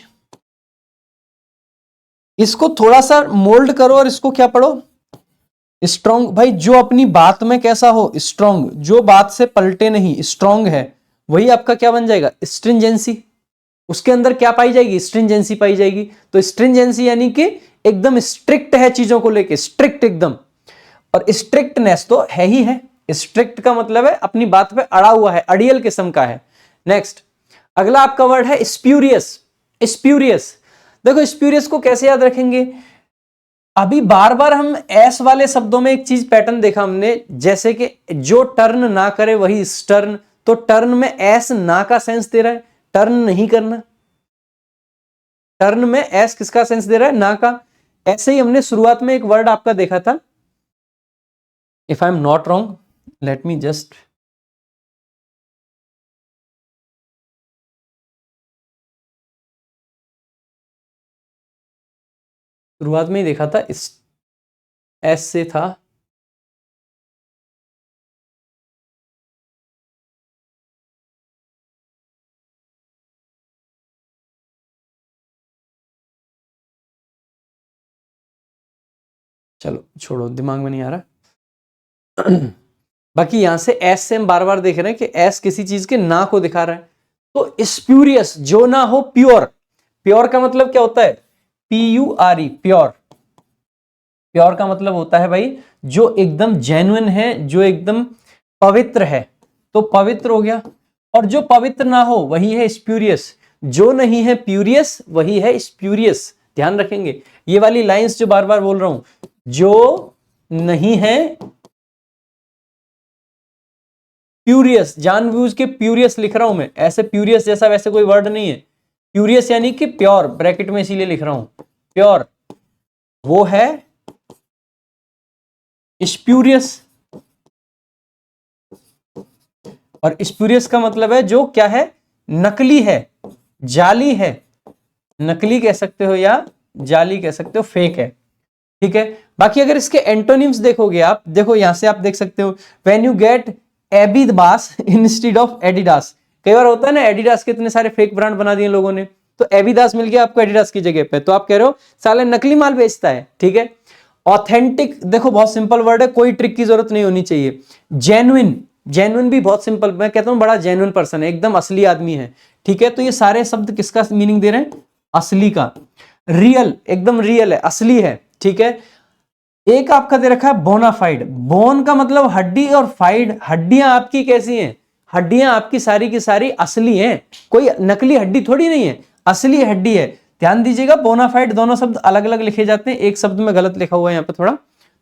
Speaker 1: इसको थोड़ा सा मोल्ड करो और इसको क्या पढ़ो, स्ट्रॉन्ग। भाई जो अपनी बात में कैसा हो, स्ट्रॉन्ग, जो बात से पलटे नहीं, स्ट्रॉन्ग है, वही आपका क्या बन जाएगा, स्ट्रिंजेंसी। उसके अंदर क्या पाई जाएगी, स्ट्रिंजेंसी पाई जाएगी। तो स्ट्रिंजेंसी यानी कि एकदम स्ट्रिक्ट है चीजों को लेके, स्ट्रिक्ट एकदम। और स्ट्रिक्टनेस तो है ही है, स्ट्रिक्ट का मतलब है अपनी बात पे अड़ा हुआ है, अड़ियल किस्म का है। नेक्स्ट अगला आपका वर्ड है स्प्यूरियस। स्प्यूरियस, देखो स्प्यूरियस को कैसे याद रखेंगे, अभी बार बार हम एस वाले शब्दों में एक चीज पैटर्न देखा हमने, जैसे कि जो टर्न ना करे वही स्टर्न। तो टर्न में एस ना का सेंस दे रहा है, टर्न नहीं करना। टर्न में एस किसका सेंस दे रहा है, ना का। ऐसे ही हमने शुरुआत में एक वर्ड आपका देखा था, if I am not wrong, let me just, शुरुआत में ही देखा था, इस एस से था, चलो छोड़ो, दिमाग में नहीं आ रहा। बाकी यहां से एस से हम बार बार देख रहे हैं कि एस किसी चीज के ना को दिखा रहा है। तो स्प्यूरियस, जो ना हो प्योर। प्योर का मतलब क्या होता है, PURE, प्योर। प्योर का मतलब होता है भाई जो एकदम जेन्युइन है, जो एकदम पवित्र है, तो पवित्र हो गया। और जो पवित्र ना हो वही है स्प्यूरियस, जो नहीं है प्यूरियस वही है स्प्यूरियस। ध्यान रखेंगे ये वाली लाइंस जो बार बार बोल रहा हूं, जो नहीं है प्यूरियस, जानबूझ के प्यूरियस लिख रहा हूं मैं, ऐसे प्यूरियस जैसा वैसे कोई वर्ड नहीं है। प्यूरियस यानी कि प्योर, ब्रैकेट में इसीलिए लिख रहा हूं प्योर, वो है स्प्यूरियस। और स्प्यूरियस का मतलब है जो क्या है, नकली है, जाली है। नकली कह सकते हो या जाली कह सकते हो, फेक है। ठीक है, बाकी अगर इसके एंटोनिम्स देखोगे आप, देखो यहां से आप देख सकते हो, when you get Abidas instead of Adidas. कई बार होता है ना, एडिडास के इतने सारे फेक ब्रांड बना दिए लोगों ने, तो एबिदास मिल गया आपको एडिडास की जगह पे, तो आप कह रहे हो साले नकली माल बेचता है। ठीक है, ऑथेंटिक, देखो बहुत सिंपल वर्ड है, कोई ट्रिक की जरूरत नहीं होनी चाहिए। जेन्युइन, जेन्युइन भी बहुत सिंपल, मैं कहता हूं बड़ा जेन्युइन पर्सन है, एकदम असली आदमी है। ठीक है, तो ये सारे शब्द किसका मीनिंग दे रहे हैं, असली का। रियल, एकदम रियल है, असली है। ठीक है, एक आपका दे रखा है बोनाफाइड। बोन का मतलब हड्डी, और फाइड, हड्डियां आपकी कैसी हैं, हड्डियां आपकी सारी की सारी असली हैं, कोई नकली हड्डी थोड़ी नहीं है, असली हड्डी है। ध्यान दीजिएगा, बोनाफाइड दोनों शब्द अलग अलग लिखे जाते हैं, एक शब्द में गलत लिखा हुआ है यहाँ पे थोड़ा,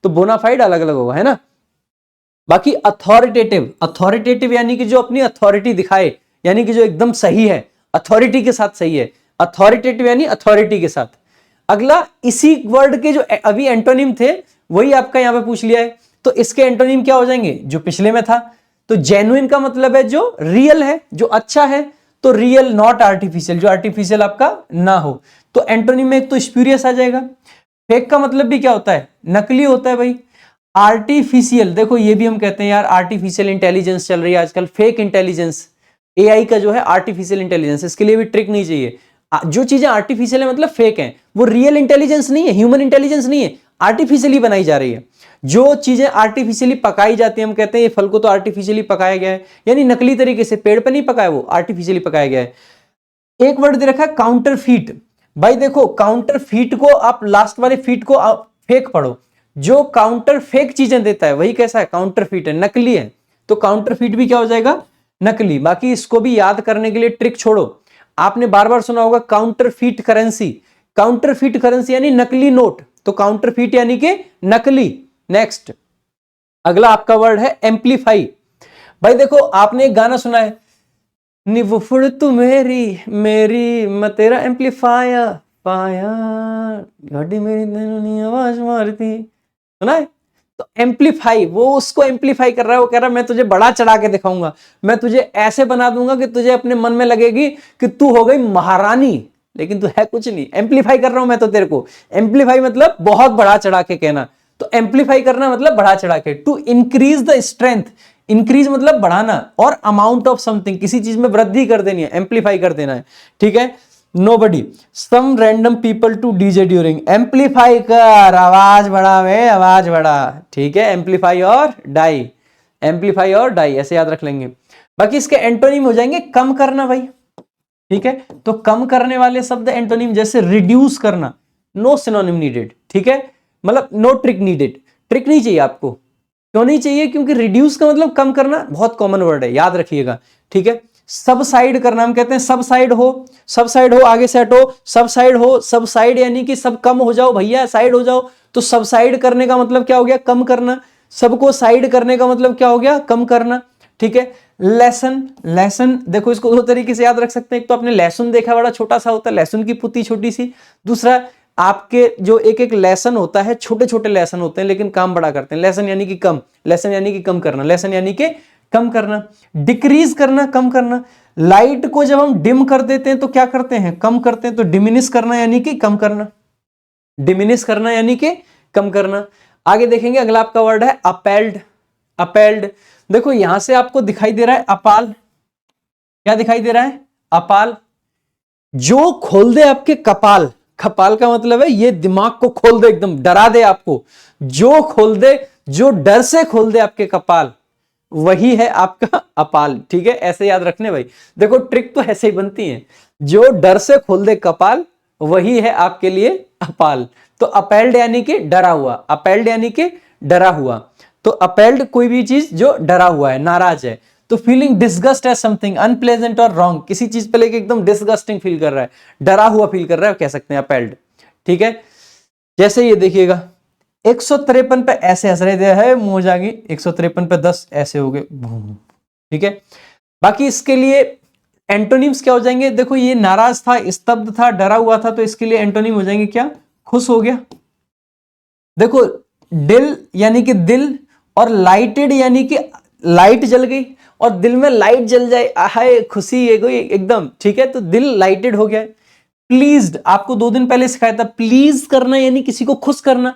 Speaker 1: तो बोनाफाइड अलग अलग होगा, है ना। बाकी अथॉरिटेटिव, अथॉरिटेटिव यानी कि जो अपनी अथॉरिटी दिखाए, यानी कि जो एकदम सही है, अथॉरिटी के साथ सही है, अथॉरिटेटिव यानी अथॉरिटी के साथ। अगला इसी वर्ड के जो अभी एंटोनिम थे वही आपका यहां पे पूछ लिया है, तो इसके एंटोनिम क्या हो जाएंगे, जो पिछले में था। तो जेन्युइन का मतलब है जो रियल है, जो अच्छा है, तो रियल, नॉट आर्टिफिशियल, जो आर्टिफिशियल आपका ना हो। तो एंटोनिम में एक तो स्प्यूरियस आ जाएगा। फेक का मतलब भी क्या होता है, नकली होता है भाई। आर्टिफिशियल, देखो ये भी हम कहते हैं यार, आर्टिफिशियल इंटेलिजेंस चल रही है आजकल, फेक इंटेलिजेंस, एआई का जो है आर्टिफिशियल इंटेलिजेंस, इसके लिए भी ट्रिक नहीं चाहिए। जो चीजें आर्टिफिशियल है मतलब फेक हैं, वो रियल इंटेलिजेंस नहीं है, ह्यूमन इंटेलिजेंस नहीं है, आर्टिफिशियली बनाई जा रही है। जो चीजें आर्टिफिशियली पकाई जाती है, हम कहते हैं ये फल को तो आर्टिफिशियली पकाया गया है, यानी नकली तरीके से, पेड़ पर नहीं पकाया, वो आर्टिफिशियली पकाया गया है। एक वर्ड दे रखा है काउंटर फीट। भाई देखो, काउंटर फीट को आप लास्ट वाले फीट को आप फेक पढ़ो, जो काउंटर फेक चीजें देता है वही कैसा है, काउंटर फीट है, नकली है। तो काउंटर फीट भी क्या हो जाएगा, नकली। बाकी इसको भी याद करने के लिए ट्रिक छोड़ो, आपने बार बार सुना होगा counter feet currency. Counter feet currency यानी नकली नोट, तो काउंटर फीट यानी कि नकली। नेक्स्ट, अगला आपका वर्ड है एम्पलीफाई। भाई देखो, आपने एक गाना सुना है, निवुफुड़ तू मेरी मेरी मैं तेरा एम्पलीफायर पाया, गाड़ी मेरी नैनी आवाज मारती, सुना है। तो एम्पलीफाई, वो उसको एम्पलीफाई कर रहा है, वो कह रहा है मैं तुझे बड़ा चढ़ा के दिखाऊंगा, मैं तुझे ऐसे बना दूंगा कि तुझे अपने मन में लगेगी कि तू हो गई महारानी, लेकिन तू है कुछ नहीं। एम्पलीफाई कर रहा हूं मैं तो तेरे को। एम्पलीफाई मतलब बहुत बड़ा चढ़ा के कहना, तो एम्पलीफाई करना मतलब बड़ा चढ़ा के। To increase the strength, increase मतलब बढ़ाना, और अमाउंट ऑफ समथिंग, किसी चीज में वृद्धि कर देनी है, एम्पलीफाई कर देना है। ठीक है, nobody some random people to DJ during, amplify कर, आवाज बढ़ा वे, आवाज बढ़ा। ठीक है, एम्पलीफाई और डाई, एम्पलीफाई और डाई ऐसे याद रख लेंगे। बाकी इसके एंटोनिम हो जाएंगे कम करना भाई। ठीक है, तो कम करने वाले शब्द एंटोनिम, जैसे रिड्यूस करना, नो सिनोनिम नीडेड। ठीक है, मतलब नो ट्रिक नीडेड, ट्रिक नहीं चाहिए आपको। क्यों नहीं चाहिए, क्योंकि रिड्यूस का मतलब कम करना, बहुत कॉमन वर्ड है, याद रखिएगा। ठीक है, सब साइड करना, हम कहते हैं सब साइड हो, सब साइड हो, आगे से हटो, सब साइड हो, सब साइड यानी कि सब कम हो जाओ भैया, साइड हो जाओ। तो सब साइड करने का मतलब क्या हो गया, कम करना। सबको साइड करने का मतलब क्या हो गया, कम करना। ठीक है, लेसन, लेसन देखो इसको दो तरीके से याद रख सकते हैं। एक तो आपने लहसुन देखा, बड़ा छोटा सा होता है, लहसुन की पुती छोटी सी। दूसरा, आपके जो एक एक लेसन होता है, छोटे छोटे लेसन होते हैं लेकिन काम बड़ा करते हैं। लेसन यानी कि कम, लेसन यानी कि कम करना, लेसन यानी कि कम करना। डिक्रीज करना, कम करना। लाइट को जब हम डिम कर देते हैं तो क्या करते हैं, कम करते हैं। तो डिमिनिश करना यानी कि कम करना, डिमिनिश करना यानी कि कम करना। आगे देखेंगे, अगला आपका वर्ड है अपेल्ड। अपेल्ड, देखो यहां से आपको दिखाई दे रहा है अपाल, क्या दिखाई दे रहा है, अपाल। जो खोल दे आपके कपाल, कपाल का मतलब है ये दिमाग को खोल दे, एकदम डरा दे आपको। जो खोल दे, जो डर से खोल दे आपके कपाल, वही है आपका अपाल। ठीक है, ऐसे याद रखने भाई। देखो ट्रिक तो ऐसे ही बनती है, जो डर से खोल दे कपाल वही है आपके लिए अपाल। तो अपेल्ड यानी कि डरा हुआ, अपेल्ड यानी कि डरा हुआ। तो अपेल्ड कोई भी चीज जो डरा हुआ है, नाराज है। तो feeling disgust as something unpleasant और रॉन्ग, किसी चीज पे लेके एकदम डिसगस्टिंग फील कर रहा है, डरा हुआ फील कर रहा है, कह सकते हैं अपेल्ड। ठीक है, जैसे ये देखिएगा 153 पे ऐसे हंस रहे थे, है मुंह जागी, 153 पे 10 ऐसे हो गए। ठीक है, बाकी इसके लिए एंटोनिम्स क्या हो जाएंगे, देखो ये नाराज था, स्तब्ध था, डरा हुआ था, तो इसके लिए एंटोनिम हो जाएंगे क्या, खुश हो गया। देखो दिल यानी कि दिल, और लाइटेड यानी कि लाइट जल गई, और दिल में लाइट जल जाए, हाय खुशी है कोई एकदम। ठीक है, तो दिल लाइटेड हो गया। प्लीज्ड, आपको 2 दिन पहले सिखाया था, प्लीज करना यानी किसी को खुश करना,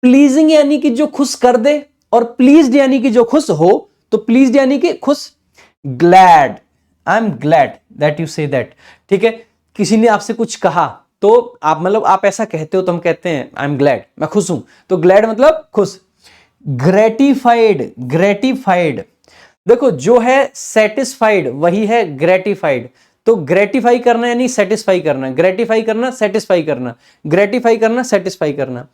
Speaker 1: प्लीजिंग यानी कि जो खुश कर दे, और प्लीज्ड यानी कि जो खुश हो। तो प्लीज्ड यानी कि खुश, glad, I am glad that you say that. ठीक है, किसी ने आपसे कुछ कहा तो आप मतलब आप ऐसा कहते हो तो हम कहते हैं आई एम ग्लैड, मैं खुश हूं। तो ग्लैड मतलब खुश। ग्रेटिफाइड, ग्रेटिफाइड, देखो जो है सेटिस्फाइड वही है ग्रेटिफाइड। तो ग्रेटिफाई करना यानी सेटिस्फाई करना, ग्रेटिफाई करना, सेटिस्फाई करना, ग्रेटिफाई करना, सेटिस्फाई करना।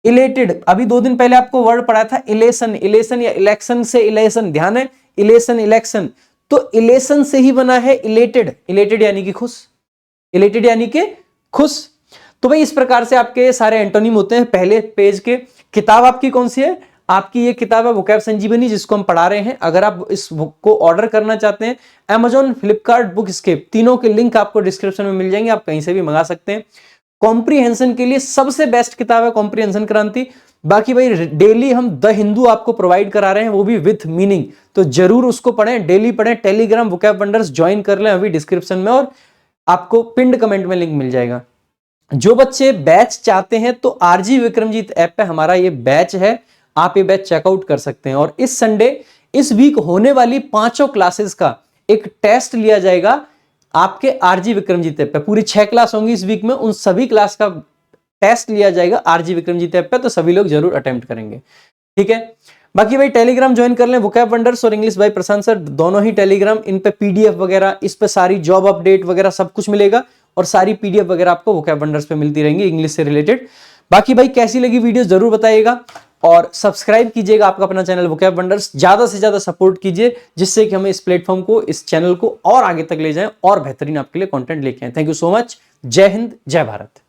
Speaker 1: इलेटेड, अभी 2 दिन पहले आपको वर्ड पढ़ा था इलेशन, इलेशन या इलेक्शन से इलेशन, ध्यान है, इलेशन इलेक्शन, तो इलेशन से ही बना है इलेटेड, इलेटेड यानी कि खुश, इलेटेड यानी कि खुश। तो भाई इस प्रकार से आपके सारे एंटोनिम होते हैं पहले पेज के। किताब आपकी कौन सी है, आपकी ये किताब है वोकैब संजीवनी, जिसको हम पढ़ा रहे हैं। अगर आप इस बुक को ऑर्डर करना चाहते हैं, Amazon, फ्लिपकार्ट, बुकस्केप, तीनों के लिंक आपको डिस्क्रिप्शन में मिल जाएंगे, आप कहीं से भी मंगा सकते हैं। कॉम्प्रीहेंशन के लिए सबसे बेस्ट किताब है कॉम्प्रीहेंशन क्रांति। बाकी भाई डेली हम द हिंदू आपको प्रोवाइड करा रहे हैं, वो भी विथ मीनिंग, तो जरूर उसको पढ़ें, डेली पढ़ें। टेलीग्राम वोकैब वंडर्स ज्वाइन कर लें अभी डिस्क्रिप्शन में, और आपको पिंड कमेंट में लिंक मिल जाएगा। जो बच्चे बैच चाहते हैं तो आरजी विक्रमजीत ऐप पे हमारा ये बैच है, आप ये बैच चेकआउट कर सकते हैं। और इस संडे, इस वीक होने वाली 5 क्लासेस का एक टेस्ट लिया जाएगा आपके आरजी विक्रमजीत ऐप पे। पूरी 6 क्लास होंगी इस वीक में, उन सभी क्लास का टेस्ट लिया जाएगा आरजी विक्रमजीत ऐप पे, तो सभी लोग जरूर अटेम्प्ट करेंगे। ठीक है, बाकी भाई टेलीग्राम ज्वाइन कर लें, वोकैब वंडर्स और इंग्लिश बाय प्रशांत सर, दोनों ही टेलीग्राम। इन पे पीडीएफ वगैरह, इस पे सारी जॉब अपडेट वगैरह सब कुछ मिलेगा, और सारी पीडीएफ वगैरह आपको वोकैब वंडर्स पे मिलती रहेंगी इंग्लिश से रिलेटेड। बाकी भाई कैसी लगी वीडियो जरूर बताइएगा, और सब्सक्राइब कीजिएगा आपका अपना चैनल वोकैब वंडर्स, ज्यादा से ज्यादा सपोर्ट कीजिए, जिससे कि हमें इस प्लेटफॉर्म को, इस चैनल को और आगे तक ले जाएं, और बेहतरीन आपके लिए कंटेंट लेके आए। थैंक यू सो मच, जय हिंद, जय भारत।